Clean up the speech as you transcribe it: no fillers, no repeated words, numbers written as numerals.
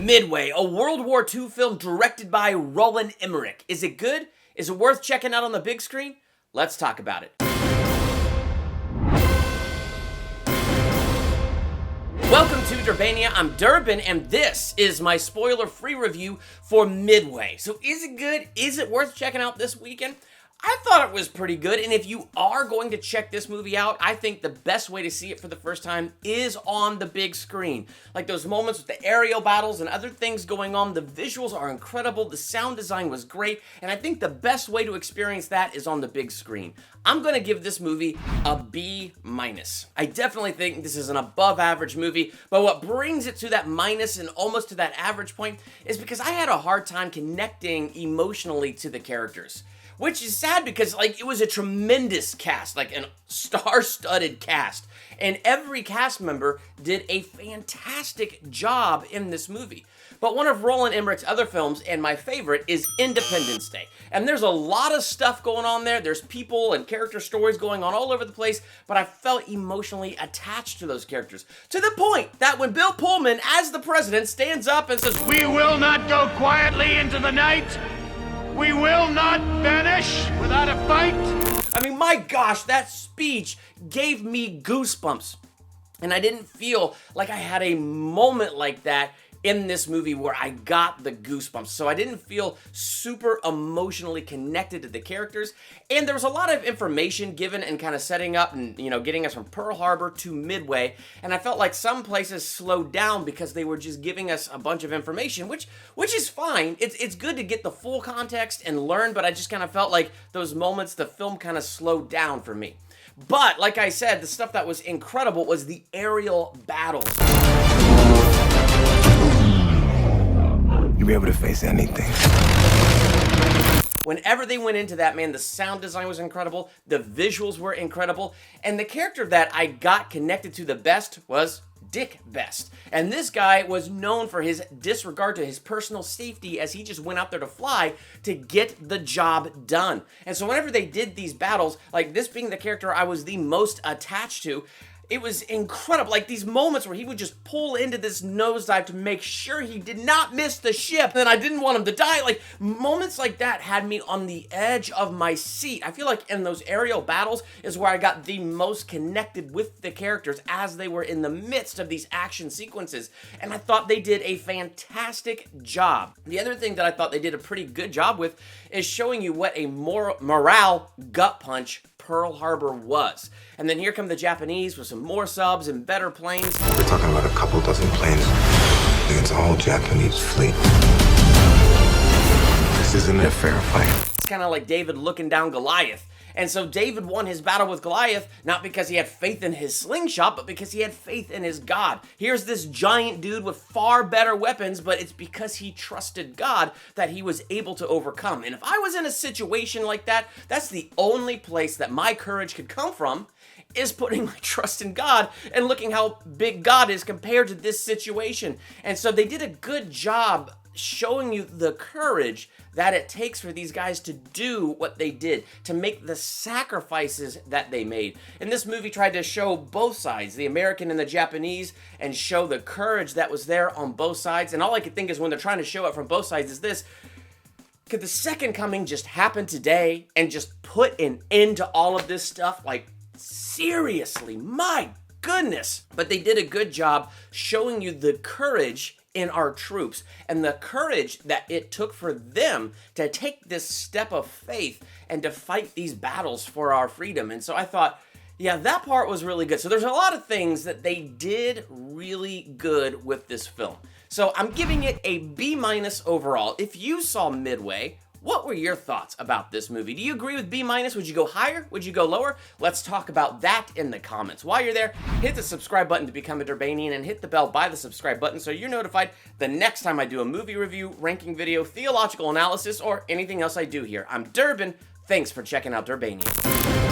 Midway, a World War II film directed by Roland Emmerich. Is it good? Is it worth checking out on the big screen? Let's talk about it. Welcome to Durbania. I'm Durbin, and this is my spoiler-free review for Midway. So is it good? Is it worth checking out this weekend? I thought it was pretty good, and if you are going to check this movie out, I think the best way to see it for the first time is on the big screen. Like those moments with the aerial battles and other things going on, the visuals are incredible, the sound design was great, and I think the best way to experience that is on the big screen. I'm going to give this movie a B-. I definitely think this is an above average movie, but what brings it to that minus and almost to that average point is because I had a hard time connecting emotionally to the characters. Which is sad because, it was a tremendous cast, an star-studded cast. And every cast member did a fantastic job in this movie. But one of Roland Emmerich's other films, and my favorite, is Independence Day. And there's a lot of stuff going on there. There's people and character stories going on all over the place, but I felt emotionally attached to those characters. To the point that when Bill Pullman, as the president, stands up and says, "We will not go quietly into the night. We will not vanish without a fight." I mean, my gosh, that speech gave me goosebumps. And I didn't feel like I had a moment like that in this movie where I got the goosebumps. So I didn't feel super emotionally connected to the characters. And there was a lot of information given and kind of setting up and, getting us from Pearl Harbor to Midway. And I felt like some places slowed down because they were just giving us a bunch of information, which is fine. It's good to get the full context and learn, but I just kind of felt like those moments, the film kind of slowed down for me. But, like I said, the stuff that was incredible was the aerial battles. You'll be able to face anything. Whenever they went into that, man, the sound design was incredible, the visuals were incredible, and the character that I got connected to the best was Dick Best. And this guy was known for his disregard to his personal safety as he just went out there to fly to get the job done. And so whenever they did these battles, this being the character I was the most attached to, it was incredible. These moments where he would just pull into this nosedive to make sure he did not miss the ship, and I didn't want him to die. Moments like that had me on the edge of my seat. I feel like in those aerial battles is where I got the most connected with the characters as they were in the midst of these action sequences, and I thought they did a fantastic job. The other thing that I thought they did a pretty good job with is showing you what a morale gut punch Pearl Harbor was. And then here come the Japanese with some more subs and better planes. We're talking about a couple dozen planes against a whole Japanese fleet. This isn't a fair fight. It's kind of like David looking down Goliath. And so David won his battle with Goliath, not because he had faith in his slingshot, but because he had faith in his God. Here's this giant dude with far better weapons, but it's because he trusted God that he was able to overcome. And if I was in a situation like that, that's the only place that my courage could come from, is putting my trust in God and looking how big God is compared to this situation. And so they did a good job showing you the courage that it takes for these guys to do what they did, to make the sacrifices that they made. And this movie tried to show both sides, the American and the Japanese, and show the courage that was there on both sides. And all I could think is when they're trying to show it from both sides is this: could the second coming just happen today and just put an end to all of this stuff? Seriously, my goodness. But they did a good job showing you the courage in our troops and the courage that it took for them to take this step of faith and to fight these battles for our freedom. And so I thought, yeah, that part was really good. So there's a lot of things that they did really good with this film. So I'm giving it a B- overall. If you saw Midway, what were your thoughts about this movie? Do you agree with B-? Would you go higher? Would you go lower? Let's talk about that in the comments. While you're there, hit the subscribe button to become a Durbanian and hit the bell by the subscribe button so you're notified the next time I do a movie review, ranking video, theological analysis, or anything else I do here. I'm Durbin. Thanks for checking out Durbania.